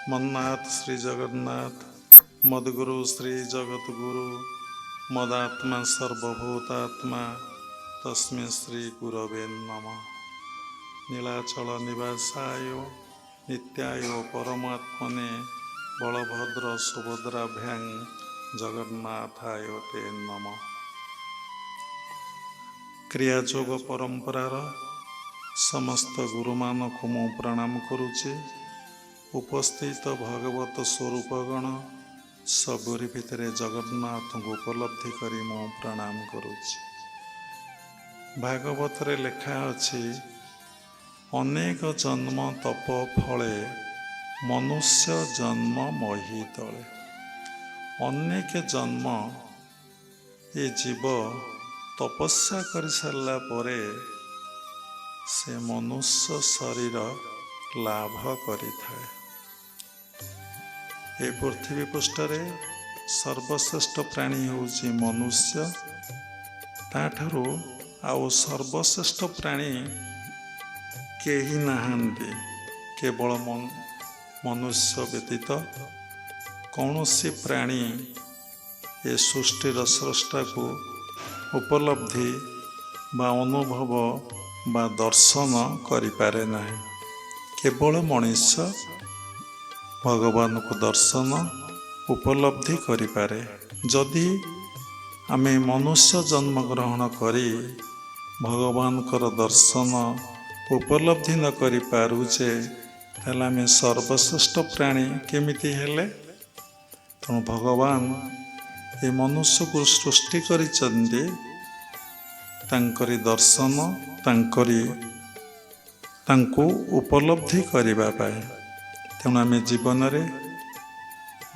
मन्नाथ श्री जगन्नाथ मदगुरु श्री जगतगुरु मदात्मा सर्वभूतात्मा तस्मै श्री गुरवे नमः। नीलाचल निवासाय नित्याय परमात्मने बलभद्र सुभद्राभ्यां जगन्नाथाय ते नमः। क्रियायोग परंपरार समस्त गुरुमानकु मु प्रणाम करुचे। उपस्थित भगवत स्वरूपगण सबुरी भितरे जगन्नाथ को उपलब्धि करी मु प्रणाम करुचे। भागवत रे लेखा अछि, अनेक जन्म तप फले मनुष्य जन्म मही तले। अनेक जन्म ये जीव तपस्या कर सारा परे से मनुष्य शरीर लाभ करिथाए। ए पृथ्वी पृष्ठरे सर्वश्रेष्ठ प्राणी होउची मनुष्य। ताठारु आउ सर्वश्रेष्ठ प्राणी केही नाहांती। केवल मनुष्य व्यतीत कौनसी प्राणी ए सृष्टिर स्रष्टा को उपलब्धि बा अनुभव बा दर्शन करिपारे नाही। केवल मनुष्य भगवान को दर्शन उपलब्धि करिपारे। जदि आमे मनुष्य जन्म ग्रहण करी भगवान कर दर्शन उपलब्धि न करि पारुचे ताले आमे सर्वश्रेष्ठ प्राणी केमिति हेले? तेणु भगवान ये मनुष्य को सृष्टि करिचंदी तांकरी दर्शन तांको उपलब्धि करिबा पाए। तेणु आमे जीवन रे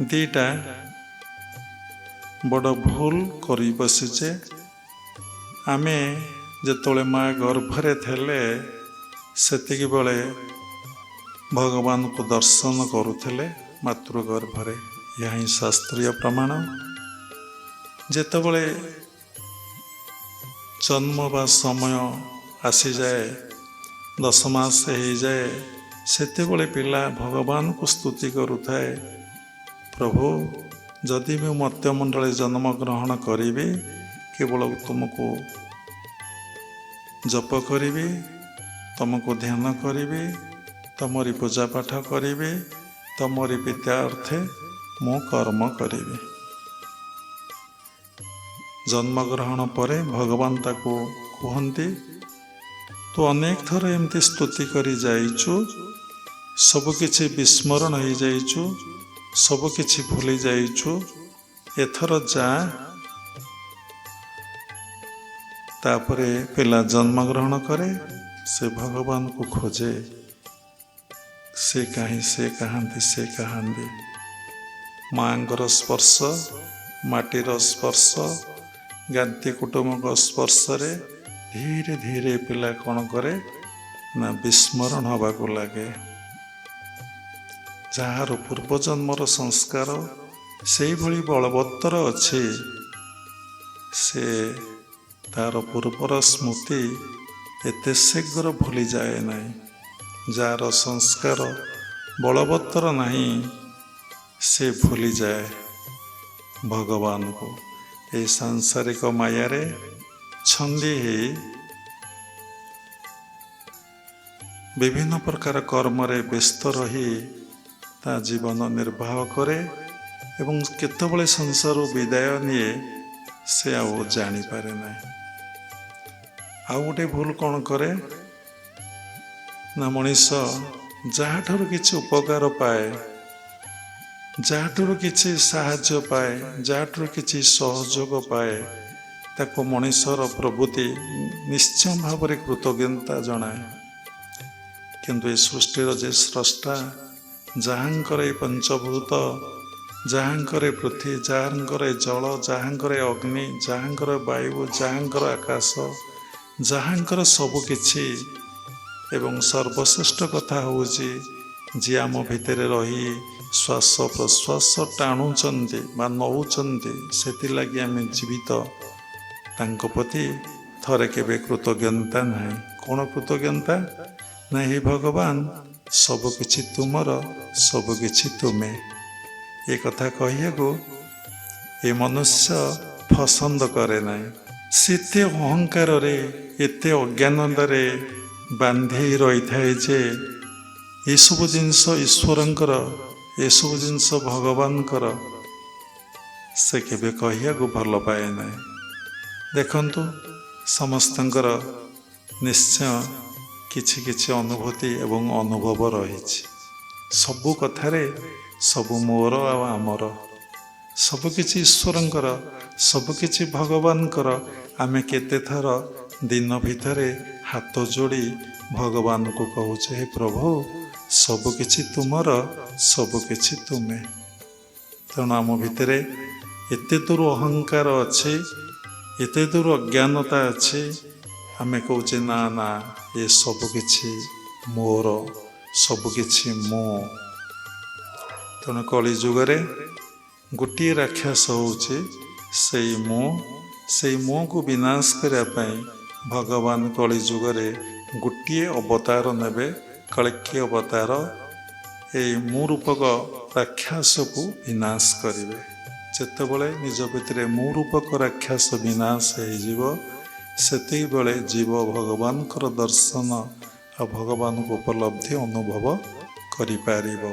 दीटा बड़ भूल करी बसिचे। आमे जेतोले माँ गर्भरे थेले सेतिकी बेले भगवान को दर्शन करुथेले मातृगर्भरे। यह ही शास्त्रीय प्रमाण। जेतबले जन्म बा समय आसी जाए, 10 मास हो जाए, सेतेबले पिला भगवान को स्तुति करुथाए, प्रभु जदि भी मत्यमंडले जन्म ग्रहण करी केवल तुमको जप करी, तुमको ध्यान करी, तमरी पूजा पाठ करी, तमरी पित्यार्थे मु कर्म करी। जन्म ग्रहण परे भगवान ताको कहती, तू अनेक थर एमती स्तुति करी जाइचु, सबकिछि विस्मरण हो जाइचु, सबकिछि भूली जाइचु, एथर जा। तापरे पिला जन्म ग्रहण करे, से भगवान को खोजे, से कहांती मांगर स्पर्श, माटीर स्पर्श, गांधी कुटुंब स्पर्श रे धीरे धीरे पिला कौन करे ना विस्मरण हवा को लगे। जार पूर्व जन्मर संस्कार से भली बलवत्तर अच्छे, से तार पूर्वर स्मृति एते शीघ्र भूली जाए नहीं। जार संस्कार बलवत्तर नहीं से भूली जाए भगवान को। ये सांसारिक मायारे छंदी ही विभिन्न प्रकार कर्म रे व्यस्त रही ता जीवन निर्वाह करे एवं केतबले संसार विदाय निये से आउ जानी पारे ना। आउ गोटे भूल कौन करे ना, मनीष जहाँ ठार किछि उपकार पाए, जहाँ ठार किछि साहाय्य पाए, जहाँ ठार किछि सहयोग पाए, ताको मनीषर प्रभुति निश्चय भाव में कृतज्ञता जनाए। किंतु ये सृष्टिर जे स्रष्टा, जहाँकर ये पंचभूत, जहाँकर पृथ्वी, जहाँकर जल, जहाँकर अग्नि, जहाँकर वायु, जहाँकर आकाश, जहाँकर सबकिछि एवं सर्वश्रेष्ठ कथा होउछि जी आम भितर रही श्वास प्रश्वास टाणुचंती बा नौचंती, सेथिलागि आमे जीवित। तांको प्रति थरे केबे कृतज्ञता नहीं। कौन कृतज्ञता ना? हे भगवान ସବୁକିଛି ତୁମର, ସବୁକିଛି ତୁମେ। ଏ କଥା କହିବାକୁ ଏ ମନୁଷ୍ୟ ପସନ୍ଦ କରେ ନାହିଁ। ସେ ଏତେ ଅହଙ୍କାରରେ, ଏତେ ଅଜ୍ଞାନତାରେ ବାନ୍ଧି ରହିଥାଏ ଯେ ଏସବୁ ଜିନିଷ ଈଶ୍ୱରଙ୍କର, ଏସବୁ ଜିନିଷ ଭଗବାନଙ୍କର ସେ କେବେ କହିବାକୁ ଭଲ ପାଏ ନାହିଁ। ଦେଖନ୍ତୁ, ସମସ୍ତଙ୍କର ନିଶ୍ଚୟ କିଛି କିଛି ଅନୁଭୂତି ଏବଂ ଅନୁଭବ ରହିଛି। ସବୁ କଥାରେ ସବୁ ମୋର ଆଉ ଆମର, ସବୁକିଛି ଈଶ୍ୱରଙ୍କର, ସବୁକିଛି ଭଗବାନଙ୍କର। ଆମେ କେତେଥର ଦିନ ଭିତରେ ହାତ ଯୋଡ଼ି ଭଗବାନଙ୍କୁ କହୁଛେ, ହେ ପ୍ରଭୁ, ସବୁକିଛି ତୁମର, ସବୁକିଛି ତୁମେ। ତେଣୁ ଆମ ଭିତରେ ଏତେ ଦୂର ଅହଙ୍କାର ଅଛି, ଏତେ ଦୂର ଅଜ୍ଞାନତା ଅଛି, ଆମେ କହୁଛେ ନା ନା, ଏ ସବୁକିଛି ମୋର, ସବୁକିଛି ମୁଁ। ତେଣୁ କଳି ଯୁଗରେ ଗୋଟିଏ ରାକ୍ଷସ ହେଉଛି ସେଇ ମୁଁ। ସେଇ ମୁଁକୁ ବିନାଶ କରିବା ପାଇଁ ଭଗବାନ କଳି ଯୁଗରେ ଗୋଟିଏ ଅବତାର ନେବେ, କଳ୍କି ଅବତାର। ଏଇ ମୁଁ ରୂପକ ରାକ୍ଷସକୁ ବିନାଶ କରିବେ। ଯେତେବେଳେ ନିଜ ଭିତରେ ମୁଁ ରୂପକ ରାକ୍ଷସ ବିନାଶ ହେଇଯିବ, ସେତିକିବେଳେ ଜୀବ ଭଗବାନଙ୍କର ଦର୍ଶନ ଆଉ ଭଗବାନଙ୍କୁ ଉପଲବ୍ଧି ଅନୁଭବ କରିପାରିବ।